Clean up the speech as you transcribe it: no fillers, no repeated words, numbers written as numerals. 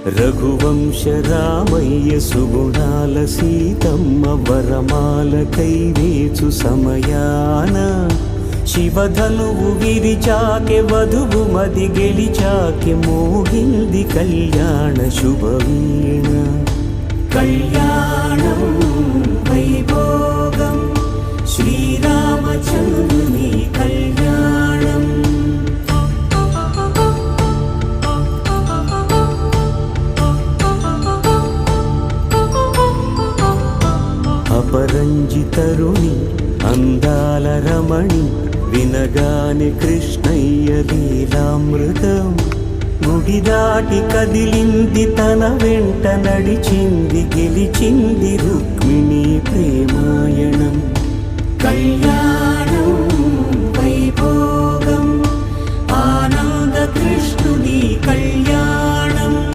రఘువంశ రామయ్య సుగుణాల సీతమ్మ వరమాలకై వేచు సమయాన శివధనువు విరిచాకె వధువు మది గెలిచాకె మోగింది కళ్యాణ శుభవీణ. కళ్యాణం వైభోగం శ్రీరామచంద్రుని కళ్యాణం. అపరంజితరుని అందాల రమణి వినగానే కృష్ణయ్య లీలామృతం. గుడి దాటి కదిలింది తన వెంట నడిచింది గెలిచింది రుక్మిణి ప్రేమాయణం. కళ్యాణం వైభోగం ఆనంద కృష్ణుని కళ్యాణం.